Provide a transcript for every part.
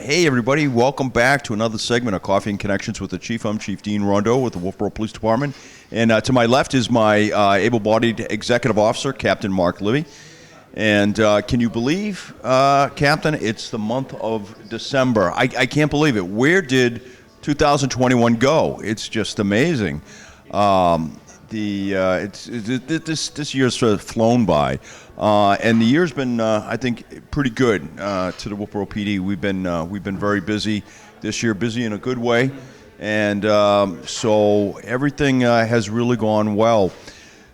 Hey everybody, welcome back to another segment of Coffee and Connections with the Chief. I'm Chief Dean Rondeau with the Wolfeboro Police Department. And to my left is my able-bodied executive officer, Captain Mark Livy. And can you believe, Captain, it's the month of December. I can't believe it. Where did 2021 go? It's just amazing. This year's sort of flown by, and the year's been, I think, pretty good to the Wolfeboro PD. We've been very busy this year, busy in a good way, and so everything has really gone well.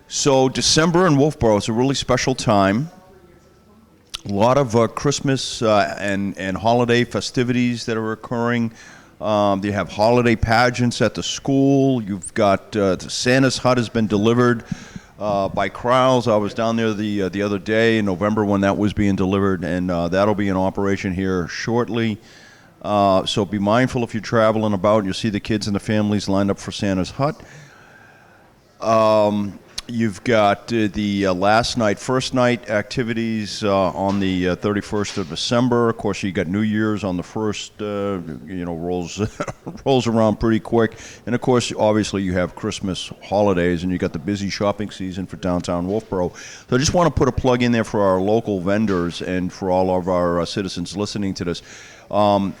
So December in Wolfeboro is a really special time. A lot of Christmas and holiday festivities that are occurring. You have holiday pageants at the school. You've got Santa's hut has been delivered by Crowls. I was down there the other day in November when that was being delivered, and that'll be in operation here shortly. So be mindful if you're traveling about and you see the kids and the families lined up for Santa's hut. You've got the first night activities on the 31st of December. Of course, you got New Year's on the 1st, rolls around pretty quick. And of course, obviously, you have Christmas holidays, and you got the busy shopping season for downtown Wolfeboro. So I just want to put a plug in there for our local vendors and for all of our citizens listening to this.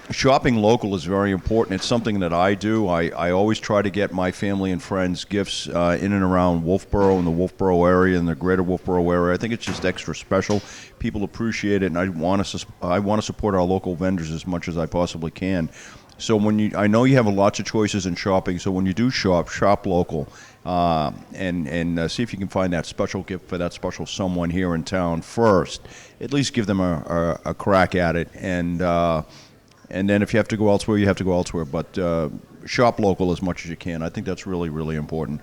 Shopping local is very important. It's something that I do. I always try to get my family and friends gifts in and around Wolfeboro and the Wolfeboro area and the greater Wolfeboro area. I think it's just extra special. People appreciate it, and I want to support our local vendors as much as I possibly can. So I know you have lots of choices in shopping. So when you do shop local, and see if you can find that special gift for that special someone here in town first. At least give them a crack at it, and then if you have to go elsewhere, you have to go elsewhere. But shop local as much as you can. I think that's really, really important.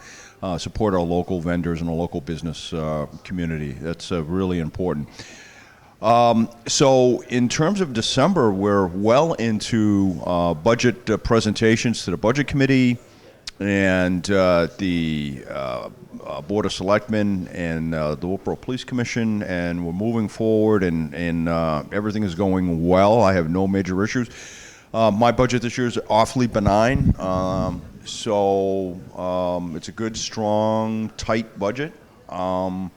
Support our local vendors and our local business community. That's really important. So in terms of December, we're well into budget presentations to the Budget Committee and the Board of Selectmen and the Wolfeboro Police Commission, and we're moving forward, and everything is going well. I have no major issues. My budget this year is awfully benign, so it's a good, strong, tight budget. And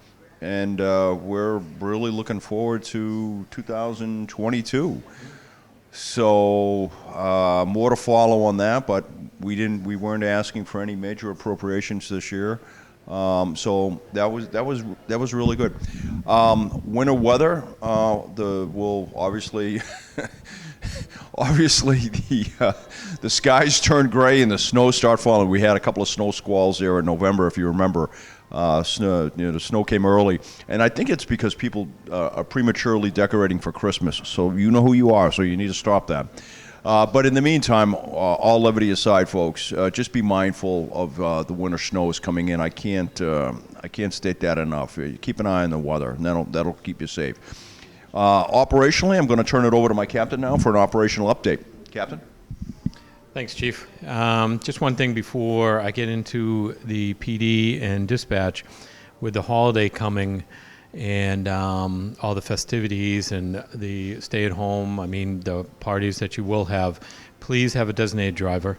we're really looking forward to 2022. So more to follow on that, but we weren't asking for any major appropriations this year. So that was really good. Winter weather will obviously the skies turn gray and the snow start falling. We had a couple of snow squalls there in November, if you remember. The snow came early, and I think it's because people are prematurely decorating for Christmas. So you know who you are, so you need to stop that. But in the meantime, all levity aside, folks, just be mindful of the winter snows coming in. I can't state that enough. Keep an eye on the weather, and that'll keep you safe. Operationally, I'm going to turn it over to my captain now for an operational update. Captain? Thanks, Chief. Just one thing before I get into the PD and dispatch. With the holiday coming and all the festivities and the stay-at-home, the parties that you will have, please have a designated driver.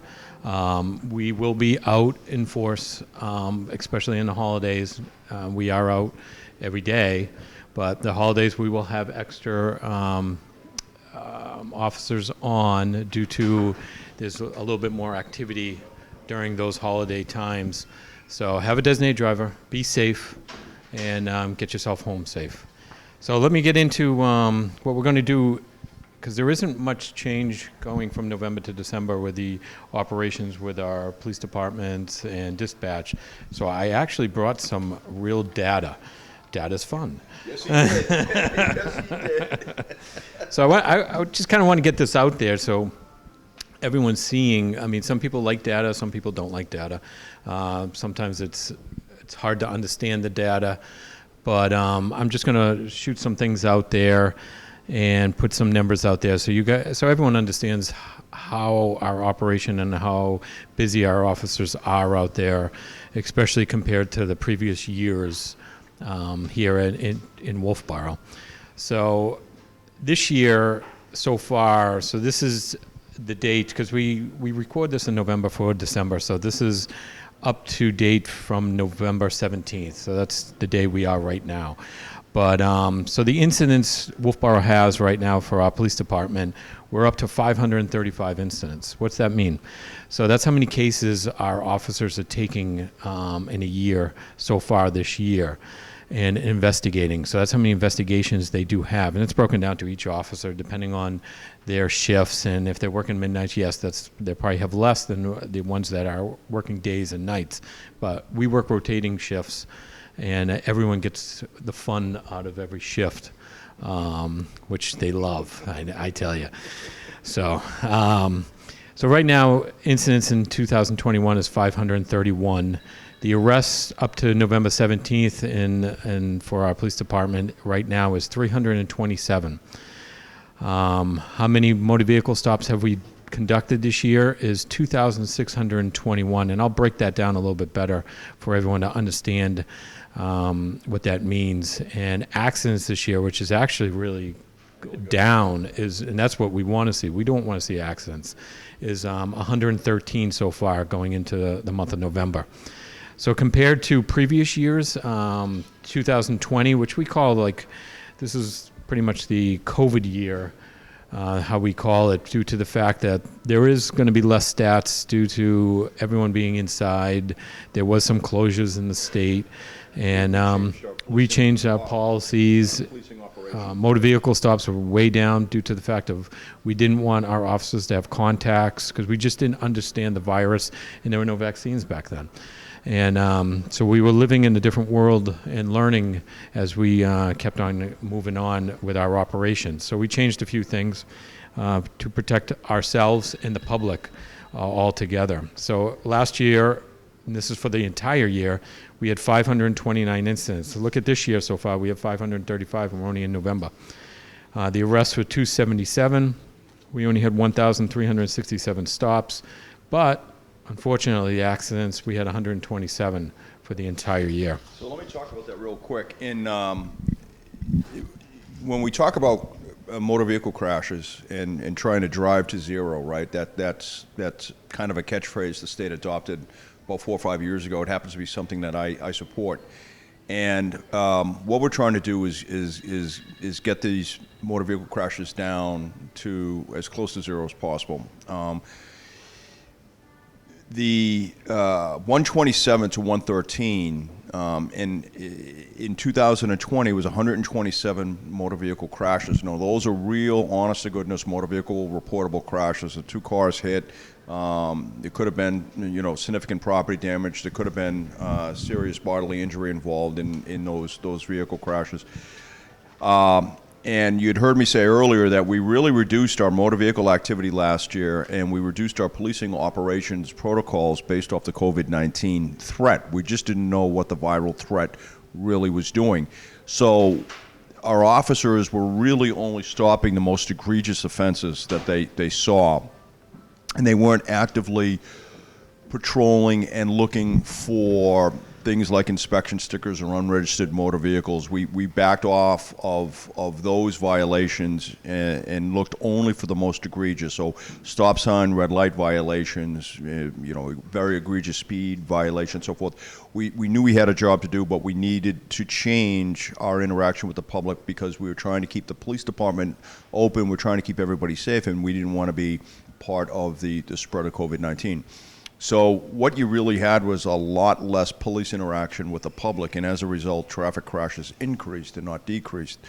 We will be out in force, especially in the holidays. We are out every day, but the holidays we will have extra officers on due to there's a little bit more activity during those holiday times. So have a designated driver, be safe, and get yourself home safe. So let me get into what we're going to do, because there isn't much change going from November to December with the operations with our police departments and dispatch. So I actually brought some real data. Data's fun. Yes, you did. Yes, you did. So I just kind of want to get this out there so everyone's seeing. Some people like data, some people don't like data. Sometimes it's hard to understand the data, but I'm just going to shoot some things out there and put some numbers out there so everyone understands how our operation and how busy our officers are out there, especially compared to the previous years here in Wolfeboro. So this year, so far, so this is the date, because we record this in November for December, so this is up to date from November 17th. So that's the day we are right now. But so the incidents Wolfeboro has right now for our police department, we're up to 535 incidents. What's that mean? So that's how many cases our officers are taking in a year so far this year and investigating. So that's how many investigations they do have. And it's broken down to each officer depending on their shifts. And if they're working midnights, yes, they probably have less than the ones that are working days and nights. But we work rotating shifts, and everyone gets the fun out of every shift, which they love, I tell you. So, so right now, incidents in 2021 is 531. The arrests up to November 17th and for our police department right now is 327. How many motor vehicle stops have we conducted this year is 2,621, and I'll break that down a little bit better for everyone to understand what that means. And accidents this year, which is actually really down, and that's what we want to see. We don't want to see accidents, is 113 so far going into the month of November. So compared to previous years, 2020, which we call this is pretty much the COVID year, how we call it, due to the fact that there is going to be less stats due to everyone being inside. There was some closures in the state, and we changed our policies. Motor vehicle stops were way down due to the fact of we didn't want our officers to have contacts because we just didn't understand the virus, and there were no vaccines back then. And so we were living in a different world and learning as we kept on moving on with our operations. So we changed a few things to protect ourselves and the public all together. So last year, and this is for the entire year, we had 529 incidents. So look at this year so far, we have 535, and we're only in November. The arrests were 277. We only had 1,367 stops, but unfortunately, the accidents, we had 127 for the entire year. So let me talk about that real quick. When we talk about motor vehicle crashes and trying to drive to zero, right? That's kind of a catchphrase the state adopted about 4 or 5 years ago. It happens to be something that I support. And what we're trying to do is get these motor vehicle crashes down to as close to zero as possible. The 127 to 113 in 2020 was 127 motor vehicle crashes. No, those are real, honest-to-goodness motor vehicle reportable crashes. The 2 cars hit. There could have been, significant property damage. There could have been serious bodily injury involved in those vehicle crashes. And you'd heard me say earlier that we really reduced our motor vehicle activity last year, and we reduced our policing operations protocols based off the COVID-19 threat. We just didn't know what the viral threat really was doing. So our officers were really only stopping the most egregious offenses that they saw, and they weren't actively patrolling and looking for things like inspection stickers or unregistered motor vehicles. We backed off of those violations and looked only for the most egregious. So stop sign, red light violations, very egregious speed violations, so forth. We knew we had a job to do, but we needed to change our interaction with the public because we were trying to keep the police department open. We're trying to keep everybody safe, and we didn't want to be part of the spread of COVID-19. So what you really had was a lot less police interaction with the public, and as a result, traffic crashes increased and not decreased.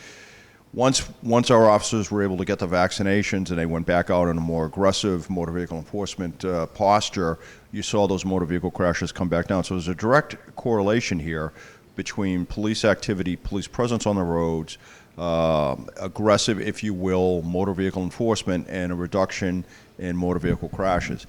Once our officers were able to get the vaccinations and they went back out in a more aggressive motor vehicle enforcement posture, you saw those motor vehicle crashes come back down. So there's a direct correlation here between police activity, police presence on the roads, aggressive, if you will, motor vehicle enforcement, and a reduction in motor vehicle crashes.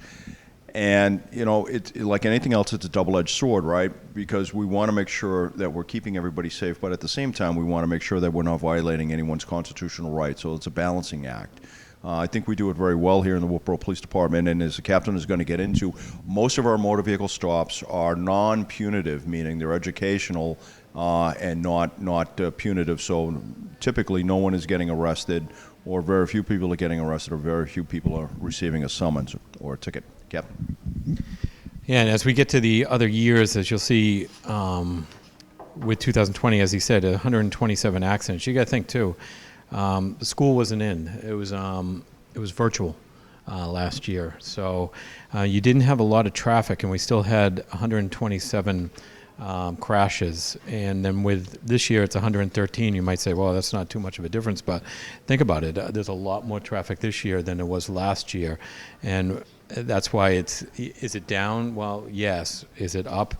And, it's like anything else, it's a double-edged sword, right? Because we want to make sure that we're keeping everybody safe, but at the same time, we want to make sure that we're not violating anyone's constitutional rights. So it's a balancing act. I think we do it very well here in the Wolfeboro Police Department, and as the captain is going to get into, most of our motor vehicle stops are non-punitive, meaning they're educational and not punitive. So typically, no one is getting arrested or very few people are getting arrested, or very few people are receiving a summons or a ticket. Captain? Yeah, and as we get to the other years, as you'll see with 2020, as he said, 127 accidents. You got to think too, the school wasn't in. It was virtual last year, so you didn't have a lot of traffic, and we still had 127 crashes. And then with this year, it's 113. You might say, well, that's not too much of a difference, but think about it. There's a lot more traffic this year than there was last year, and that's why is it down? Well, yes. Is it up?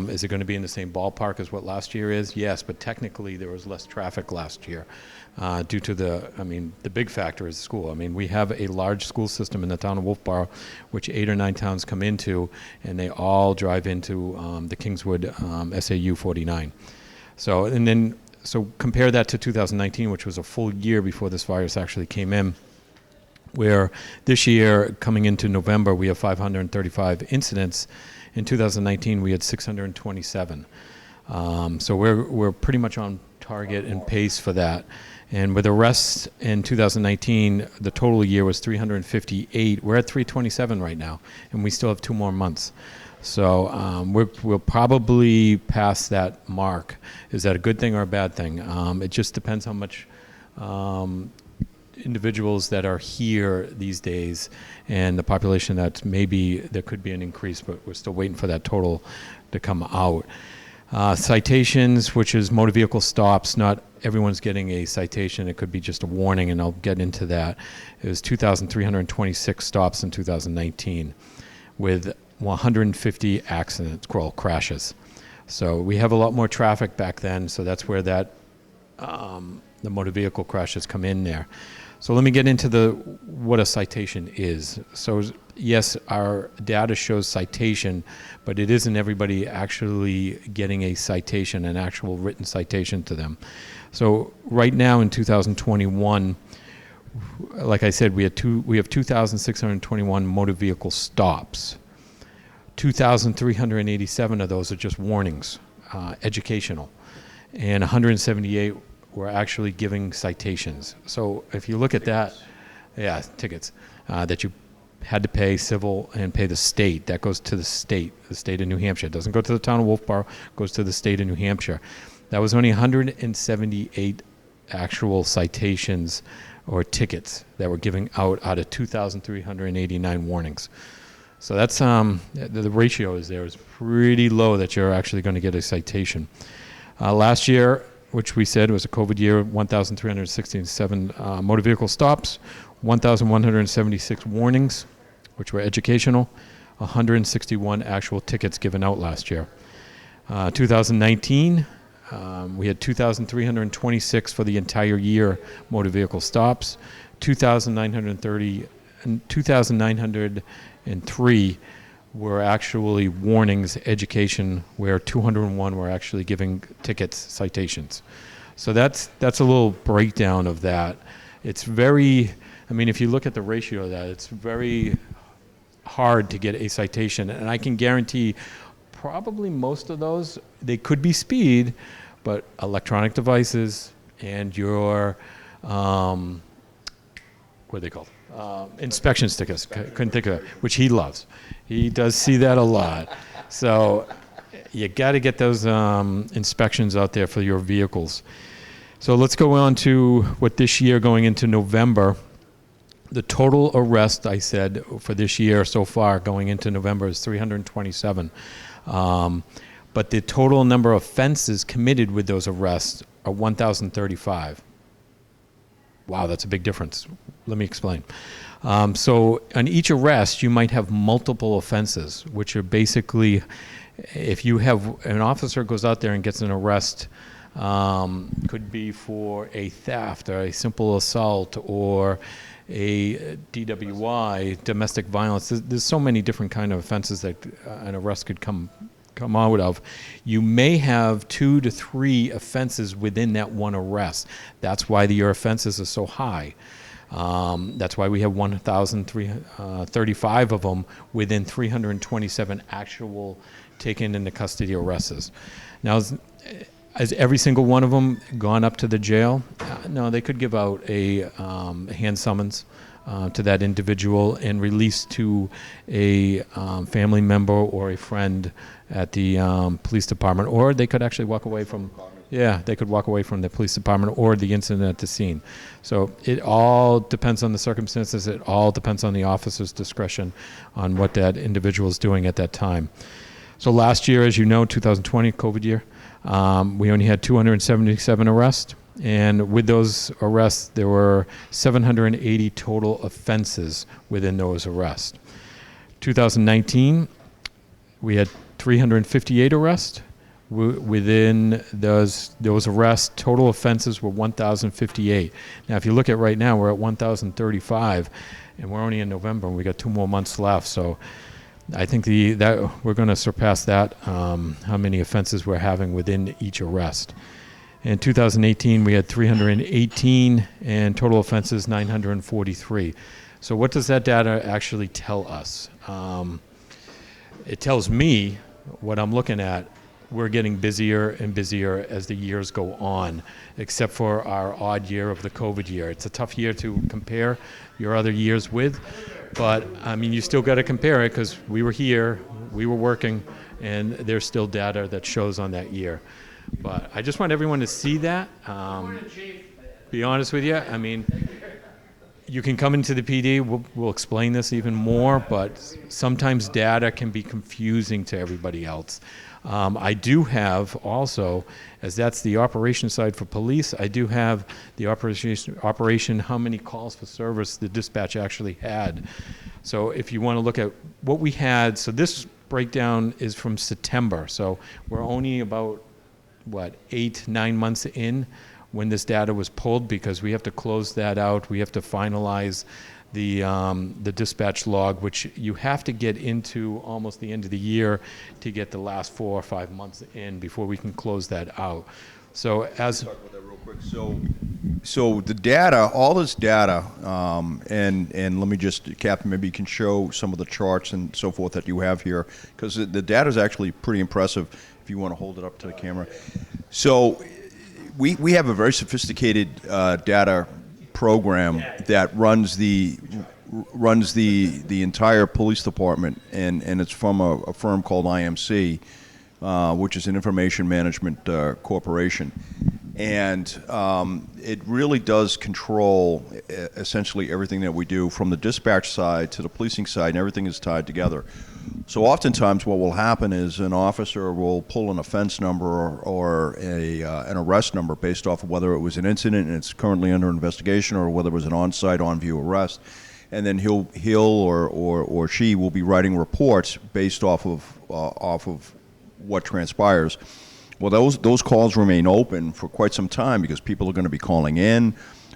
Is it going to be in the same ballpark as what last year is? Yes, but technically there was less traffic last year due to the big factor is school. I mean, we have a large school system in the town of Wolfeboro, which 8 or 9 towns come into, and they all drive into the Kingswood SAU 49. So compare that to 2019, which was a full year before this virus actually came in, where this year, coming into November, we have 535 incidents. In 2019, we had 627. So we're pretty much on target and pace for that. And with arrests in 2019, the total year was 358. We're at 327 right now, and we still have 2 more months. So we'll probably pass that mark. Is that a good thing or a bad thing? It just depends how much individuals that are here these days and the population that maybe there could be an increase, but we're still waiting for that total to come out. Citations, which is motor vehicle stops, not everyone's getting a citation. It could be just a warning, and I'll get into that. It was 2,326 stops in 2019 with 150 accidents, crashes. So we have a lot more traffic back then, so that's where that the motor vehicle crashes come in there. So let me get into what a citation is. So yes, our data shows citation, but it isn't everybody actually getting a citation, an actual written citation to them. So right now in 2021, like I said, we have 2,621 motor vehicle stops. 2,387 of those are just warnings, educational, and 178 were actually giving citations. So if you look at that, tickets that you had to pay civil and pay the state. That goes to the state of New Hampshire. It doesn't go to the town of Wolfeboro, it goes to the state of New Hampshire. That was only 178 actual citations or tickets that were giving out of 2,389 warnings. So that's the ratio is pretty low that you're actually going to get a citation. Last year, which we said was a COVID year, 1,367 motor vehicle stops, 1,176 warnings, which were educational, 161 actual tickets given out last year. 2019, we had 2,326 for the entire year motor vehicle stops, 2,930 and 2,903 were actually warnings, education, where 201 were actually giving tickets, citations. So that's a little breakdown of that. It's if you look at the ratio of that, it's very hard to get a citation. And I can guarantee probably most of those, they could be speed, but electronic devices and your, what are they called? Inspection stickers, couldn't think of it, which he loves. He does see that a lot. So you got to get those inspections out there for your vehicles. So let's go on to what this year going into November. The total arrest, I said, for this year so far going into November is 327. But the total number of offenses committed with those arrests are 1,035. Wow, that's a big difference. Let me explain. So on each arrest, you might have multiple offenses, which are basically, if you have an officer goes out there and gets an arrest, could be for a theft or a simple assault or a DWI, domestic violence. There's so many different kind of offenses that an arrest could come out of. You may have 2 to 3 offenses within that one arrest. That's why your offenses are so high. That's why we have 1,035 of them within 327 actual taken into custody arrests. Now, Has every single one of them gone up to the jail? No, they could give out a hand summons to that individual and release to a family member or a friend at the police department, or they could actually walk away from. Yeah, they could walk away from the police department or the incident at the scene. So it all depends on the circumstances. It all depends on the officer's discretion on what that individual is doing at that time. So last year, as you know, 2020, COVID year, we only had 277 arrests. And with those arrests, there were 780 total offenses within those arrests. 2019, we had 358 arrests. Within those arrests, total offenses were 1,058. Now, if you look at right now, we're at 1,035, and we're only in November, and we got 2 more months left. So I think that we're going to surpass that, how many offenses we're having within each arrest. In 2018, we had 318, and total offenses 943. So what does that data actually tell us? It tells me what I'm looking at. We're getting busier and busier as the years go on, except for our odd year of the COVID year. It's a tough year to compare your other years with, but I mean, you still got to compare it because we were here, we were working, and there's still data that shows on that year. But I just want everyone to see that. Be honest with you, I mean, you can come into the PD, we'll explain this even more, but sometimes data can be confusing to everybody else. I do have also, as that's the operation side for police, I do have the operation how many calls for service the dispatch actually had. So if you want to look at what we had, so this breakdown is from September. So we're only about, 8-9 months in when this data was pulled, because we have to close that out. We have to finalize the dispatch log, which you have to get into almost the end of the year to get the last 4 or 5 months in before we can close that out. So as talk about that real quick. So the data, all this data, and let me just, Captain, maybe you can show some of the charts and so forth that you have here, because the data is actually pretty impressive. If you want to hold it up to the camera. So we have a very sophisticated data program that runs the entire police department, and it's from a firm called IMC, which is an information management corporation, and it really does control essentially everything that we do, from the dispatch side to the policing side, and everything is tied together. So oftentimes what will happen is an officer will pull an offense number or an arrest number based off of whether it was an incident and it's currently under investigation, or whether it was an on-site, on-view arrest, and then he'll or she will be writing reports based off of what transpires. Well, those calls remain open for quite some time because people are going to be calling in,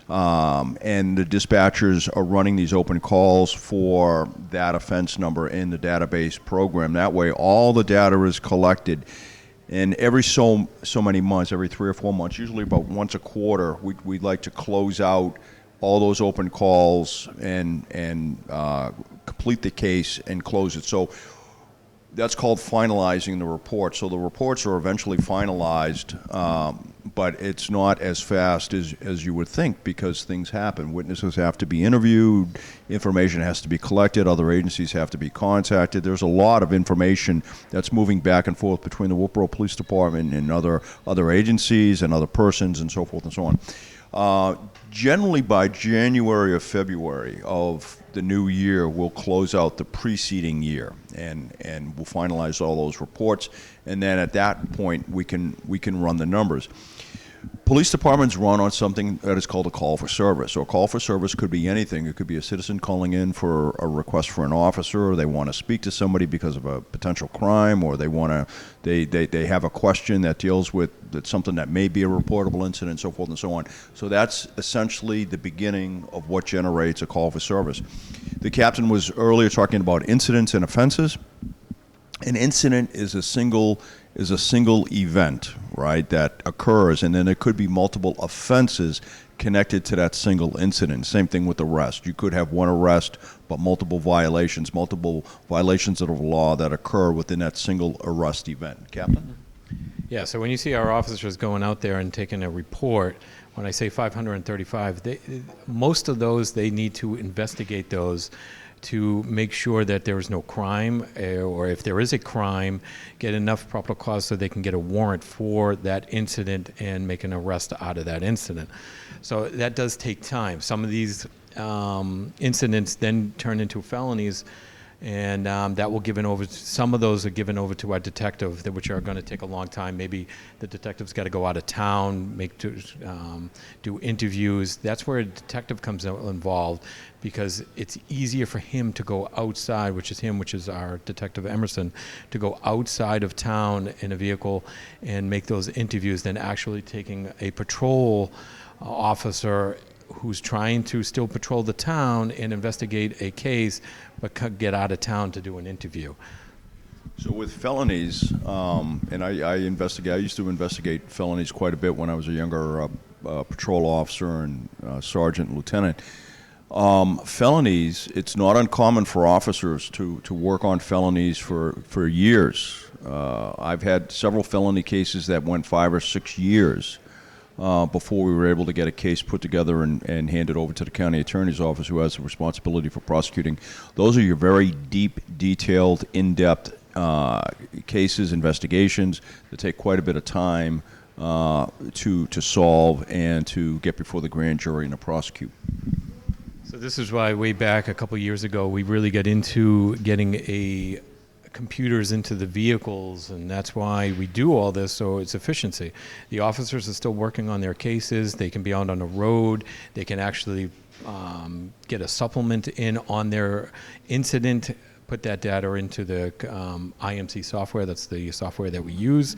and the dispatchers are running these open calls for that offense number in the database program. That way, all the data is collected, and every so many months, every 3 or 4 months, usually about once a quarter, we'd like to close out all those open calls and complete the case and close it. So that's called finalizing the report. So the reports are eventually finalized, but it's not as fast as you would think, because things happen. Witnesses have to be interviewed, information has to be collected, other agencies have to be contacted. There's a lot of information that's moving back and forth between the Wolfeboro Police Department and other agencies and other persons and so forth and so on. Generally by January or February of the new year, we'll close out the preceding year, and we'll finalize all those reports, and then at that point we can run the numbers. Police departments run on something that is called a call for service. So a call for service could be anything. It could be a citizen calling in for a request for an officer, or they want to speak to somebody because of a potential crime, or they have a question that deals with something that may be a reportable incident, and so forth and so on. So that's essentially the beginning of what generates a call for service. The captain was earlier talking about incidents and offenses. An incident is a single event, right, that occurs, and then there could be multiple offenses connected to that single incident. Same thing with arrest. You could have one arrest, but multiple violations of the law that occur within that single arrest event. Captain? Yeah, so when you see our officers going out there and taking a report, when I say 535, most of those, they need to investigate those to make sure that there is no crime, or if there is a crime, get enough probable cause so they can get a warrant for that incident and make an arrest out of that incident. So that does take time. Some of these incidents then turn into felonies, and that will given over. Some of those are given over to our detective, which are going to take a long time. Maybe the detective's got to go out of town, do interviews. That's where a detective comes involved, because it's easier for him to go outside, which is our detective Emerson, to go outside of town in a vehicle and make those interviews than actually taking a patrol officer who's trying to still patrol the town and investigate a case, but get out of town to do an interview. So with felonies, and I used to investigate felonies quite a bit when I was a younger patrol officer and sergeant and lieutenant. Felonies, it's not uncommon for officers to work on felonies for years. I've had several felony cases that went 5 or 6 years before we were able to get a case put together and handed over to the county attorney's office, who has the responsibility for prosecuting. Those are your very deep, detailed, in-depth cases, investigations that take quite a bit of time to solve and to get before the grand jury and to prosecute. So this is why way back a couple years ago we really got into getting computers into the vehicles, and that's why we do all this, so it's efficiency. The officers are still working on their cases. They can be out on the road. They can actually get a supplement in on their incident, put that data into the IMC software. That's the software that we use.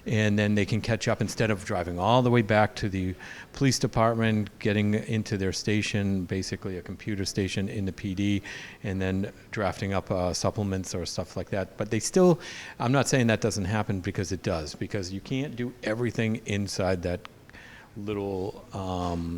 And then they can catch up instead of driving all the way back to the police department, getting into their station, basically a computer station in the PD, and then drafting up supplements or stuff like that. But they still, I'm not saying that doesn't happen, because it does, because you can't do everything inside that little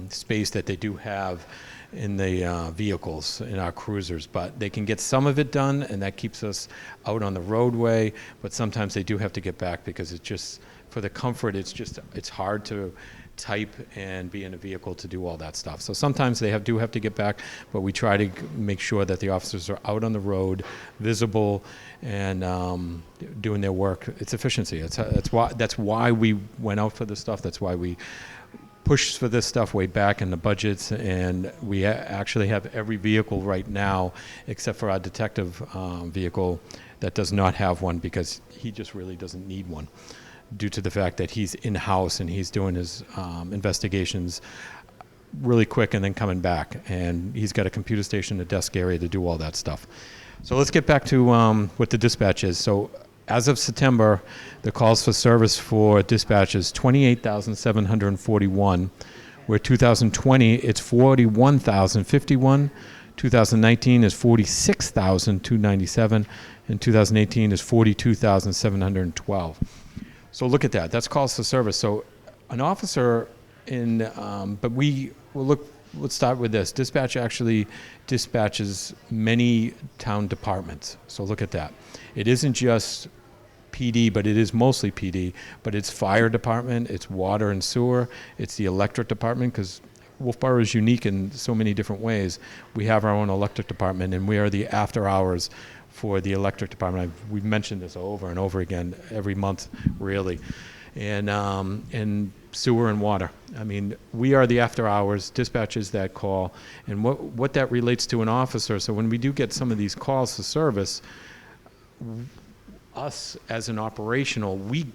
space that they do have in the vehicles, in our cruisers, but they can get some of it done, and that keeps us out on the roadway. But sometimes they do have to get back, because it's just, for the comfort, it's hard to type and be in a vehicle to do all that stuff. So sometimes they do have to get back, but we try to make sure that the officers are out on the road, visible, and doing their work. It's efficiency. That's why we went out for this stuff. That's why we pushed for this stuff way back in the budgets, and we actually have every vehicle right now, except for our detective vehicle, that does not have one, because he just really doesn't need one, due to the fact that he's in-house and he's doing his investigations really quick and then coming back, and he's got a computer station, a desk area to do all that stuff. So let's get back to what the dispatch is. So as of September, the calls for service for dispatch is 28,741, where 2020 it's 41,051, 2019 is 46,297, and 2018 is 42,712. So look at that. That's calls for service. So an officer let's start with this. Dispatch actually dispatches many town departments. So look at that. It isn't just PD, but it is mostly PD, but it's fire department, it's water and sewer, it's the electric department, because Wolfeboro is unique in so many different ways. We have our own electric department, and we are the after hours for the electric department. We've mentioned this over and over again every month, really. And sewer and water. I mean, we are the after hours, dispatches that call, and what that relates to an officer. So when we do get some of these calls for service, us as an operational, we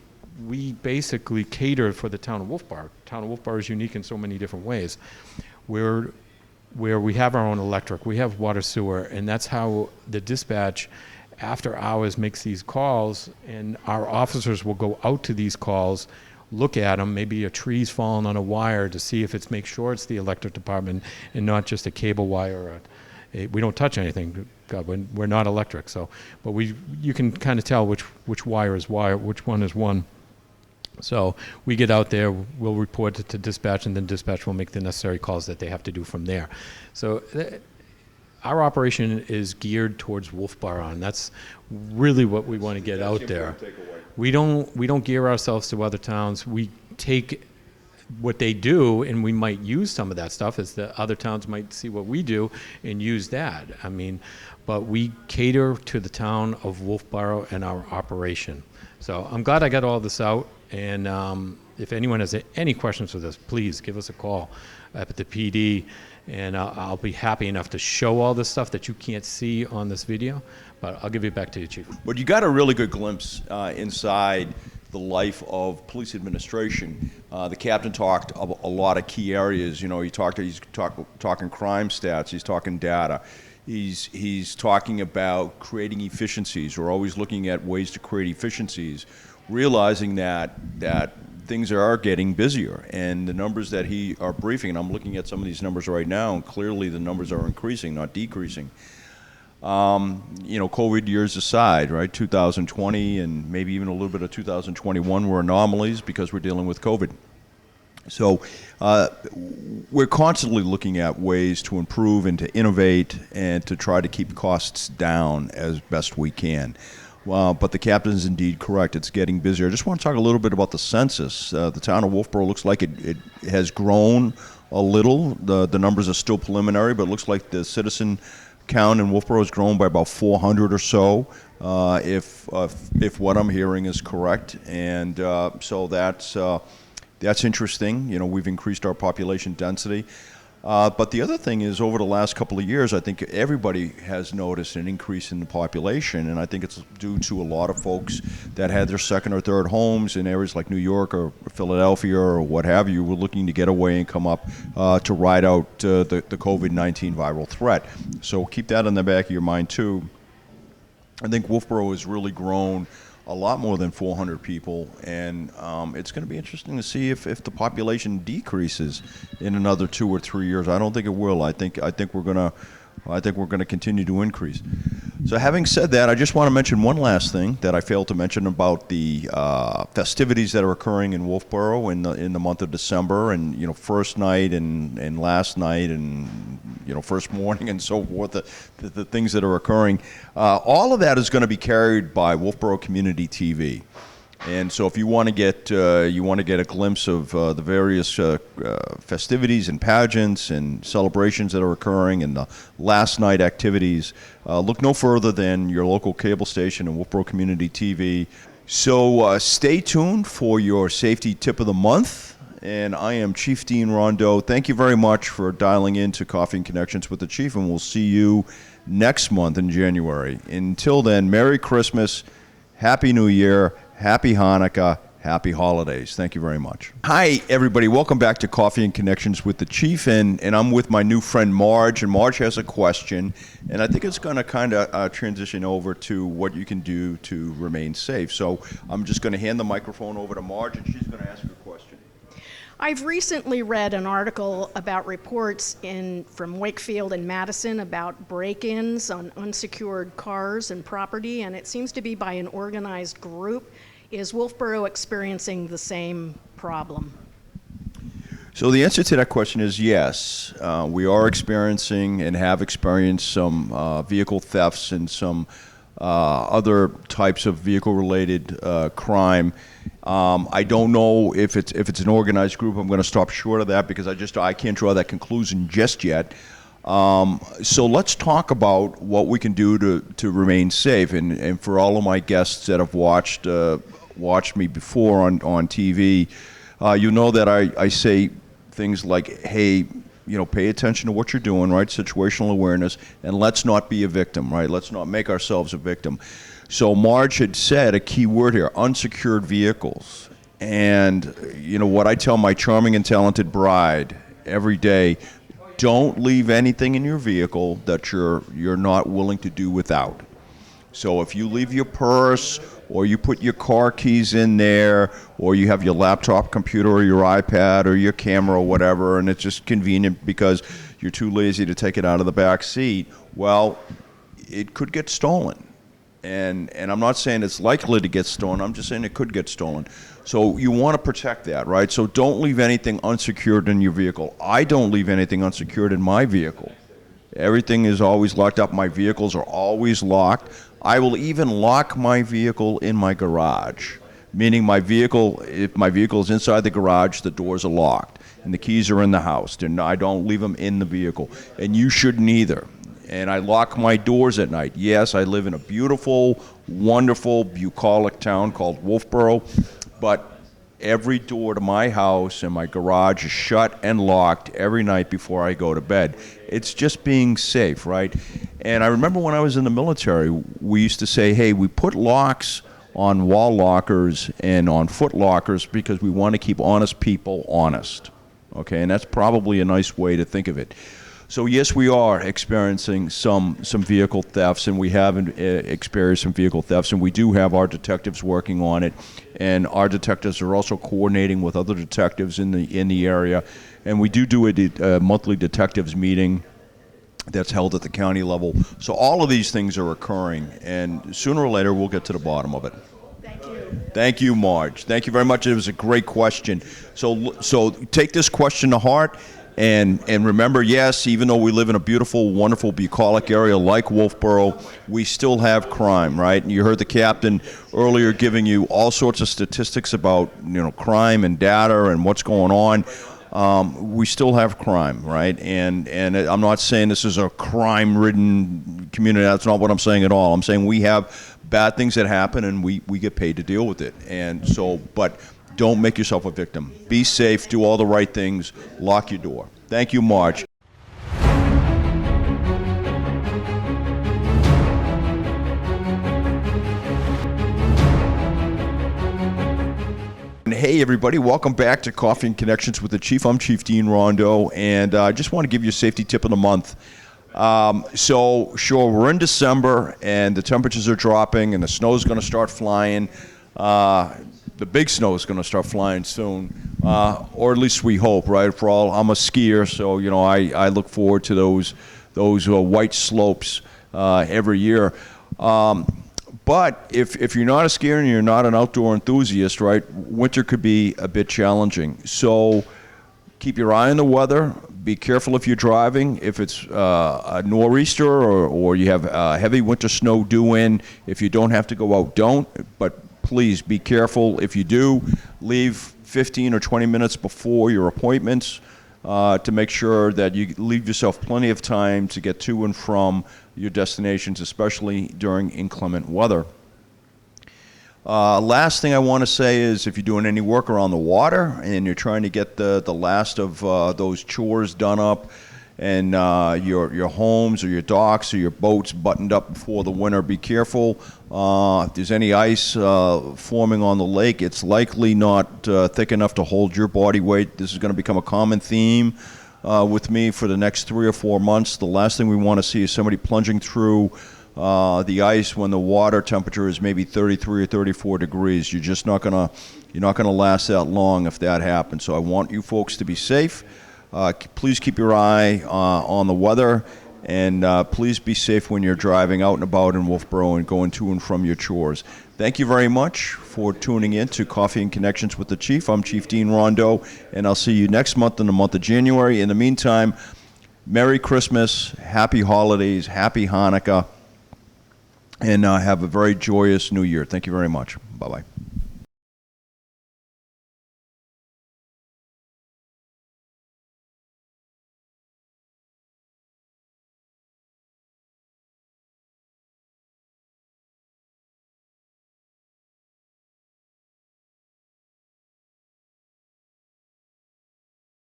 basically cater for the town of Wolfeboro. Town of Wolfeboro is unique in so many different ways, where we have our own electric, we have water, sewer, and that's how the dispatch after hours makes these calls, and our officers will go out to these calls, look at them, maybe a tree's fallen on a wire, to see if make sure it's the electric department and not just a cable wire. We don't touch anything. God, we're not electric, so, but you can kind of tell which wire is wire, which one is one. So we get out there, we'll report it to dispatch, and then dispatch will make the necessary calls that they have to do from there. So our operation is geared towards Wolfeboro, and that's really what we want to get out there. we don't gear ourselves to other towns. We take what they do, and we might use some of that stuff as the other towns might see what we do and use that. I mean, but we cater to the town of Wolfeboro and our operation. So I'm glad I got all this out, and if anyone has any questions with this, please give us a call up at the PD, and I'll be happy enough to show all this stuff that you can't see on this video, but I'll give it back to you, Chief. But you got a really good glimpse inside the life of police administration. The captain talked a lot of key areas. You know, he's talking crime stats. He's talking data. He's talking about creating efficiencies. We're always looking at ways to create efficiencies, realizing that things are getting busier, and the numbers that he are briefing, and I'm looking at some of these numbers right now, and clearly the numbers are increasing, not decreasing. You know, COVID years aside, right, 2020 and maybe even a little bit of 2021 were anomalies because we're dealing with COVID. So we're constantly looking at ways to improve and to innovate and to try to keep costs down as best we can. But the captain is indeed correct. It's getting busier. I just want to talk a little bit about the census. The town of Wolfeboro looks like it has grown a little. The numbers are still preliminary, but it looks like the citizen count in Wolfeboro has grown by about 400 or so, if what I'm hearing is correct. And so that's interesting. You know, we've increased our population density. But the other thing is, over the last couple of years, I think everybody has noticed an increase in the population, and I think it's due to a lot of folks that had their second or third homes in areas like New York or Philadelphia or what have you, were looking to get away and come up to ride out the COVID-19 viral threat. So keep that in the back of your mind, too. I think Wolfeboro has really grown a lot more than 400 people, and it's going to be interesting to see if the population decreases in another 2 or 3 years. I don't think it will. I think we're going to continue to increase. So having said that, I just want to mention one last thing that I failed to mention about the festivities that are occurring in Wolfeboro in the month of December, and you know, first night and last night and you know, first morning and so forth, the things that are occurring. All of that is going to be carried by Wolfeboro Community TV. And so if you want to get a glimpse of the various festivities and pageants and celebrations that are occurring and the last night activities, look no further than your local cable station and Wolfeboro Community TV. So stay tuned for your safety tip of the month. And I am Chief Dean Rondeau. Thank you very much for dialing in to Coffee and Connections with the Chief, and we'll see you next month in January. Until then, Merry Christmas, Happy New Year, Happy Hanukkah, Happy Holidays. Thank you very much. Hi, everybody. Welcome back to Coffee and Connections with the Chief, and I'm with my new friend Marge, and Marge has a question, and I think it's going to kind of transition over to what you can do to remain safe. So I'm just going to hand the microphone over to Marge, and she's going to ask her question. I've recently read an article about reports from Wakefield and Madison about break-ins on unsecured cars and property, and it seems to be by an organized group. Is Wolfeboro experiencing the same problem? So the answer to that question is yes. We are experiencing and have experienced some vehicle thefts and some other types of vehicle-related crime. I don't know if it's an organized group. I'm going to stop short of that because I can't draw that conclusion just yet. So let's talk about what we can do to remain safe. And for all of my guests that have watched me before on TV, you know that I say things like, hey, you know, pay attention to what you're doing, right? Situational awareness, and let's not be a victim, right? Let's not make ourselves a victim. So Marge had said a key word here, unsecured vehicles. And, you know, what I tell my charming and talented bride every day, don't leave anything in your vehicle that you're not willing to do without. So if you leave your purse, or you put your car keys in there, or you have your laptop computer or your iPad or your camera or whatever, and it's just convenient because you're too lazy to take it out of the back seat, well, it could get stolen. And I'm not saying it's likely to get stolen, I'm just saying it could get stolen. So you want to protect that, right? So don't leave anything unsecured in your vehicle. I don't leave anything unsecured in my vehicle. Everything is always locked up. My vehicles are always locked. I will even lock my vehicle in my garage. meaning if my vehicle is inside the garage, the doors are locked, and the keys are in the house. I don't leave them in the vehicle, and you shouldn't either. And I lock my doors at night. Yes, I live in a beautiful, wonderful, bucolic town called Wolfeboro, but every door to my house and my garage is shut and locked every night before I go to bed. It's just being safe, right? And I remember when I was in the military, we used to say, hey, we put locks on wall lockers and on foot lockers because we want to keep honest people honest. Okay, and that's probably a nice way to think of it. So yes, we are experiencing some vehicle thefts, and we have experienced some vehicle thefts, and we do have our detectives working on it, and our detectives are also coordinating with other detectives in the area, and we do a monthly detectives meeting that's held at the county level. So all of these things are occurring, and sooner or later we'll get to the bottom of it. Thank you. Thank you, Marge. Thank you very much. It was a great question. So take this question to heart. And remember, yes, even though we live in a beautiful, wonderful, bucolic area like Wolfeboro, we still have crime, right? And you heard the captain earlier giving you all sorts of statistics about, crime and data and what's going on. We still have crime, right? And I'm not saying this is a crime-ridden community. That's not what I'm saying at all. I'm saying we have bad things that happen, and we get paid to deal with it. And so, but don't make yourself a victim. Be safe, do all the right things, lock your door. Thank you, Marge. And hey, everybody, welcome back to Coffee and Connections with the Chief. I'm Chief Dean Rondo, and I just want to give you a safety tip of the month. So, sure, we're in December, and the temperatures are dropping, and the snow's going to start flying. The big snow is going to start flying soon, or at least we hope, right? I'm a skier, so I look forward to those white slopes every year. But if you're not a skier and you're not an outdoor enthusiast, right, winter could be a bit challenging. So keep your eye on the weather. Be careful if you're driving. If it's a nor'easter or you have heavy winter snow due in, if you don't have to go out, don't. But please be careful. If you do, leave 15 or 20 minutes before your appointments to make sure that you leave yourself plenty of time to get to and from your destinations, especially during inclement weather. Last thing I want to say is if you're doing any work around the water and you're trying to get the last of those chores done up, and your homes or your docks or your boats buttoned up before the winter, be careful. If there's any ice forming on the lake, it's likely not thick enough to hold your body weight. This is going to become a common theme with me for the next 3 or 4 months. The last thing we want to see is somebody plunging through the ice when the water temperature is maybe 33 or 34 degrees. You're not going to last that long if that happens. So I want you folks to be safe. Please keep your eye on the weather, and please be safe when you're driving out and about in Wolfeboro and going to and from your chores. Thank you very much for tuning in to Coffee and Connections with the Chief. I'm Chief Dean Rondo, and I'll see you next month in the month of January. In the meantime, Merry Christmas, Happy Holidays, Happy Hanukkah, and have a very joyous New Year. Thank you very much. Bye-bye.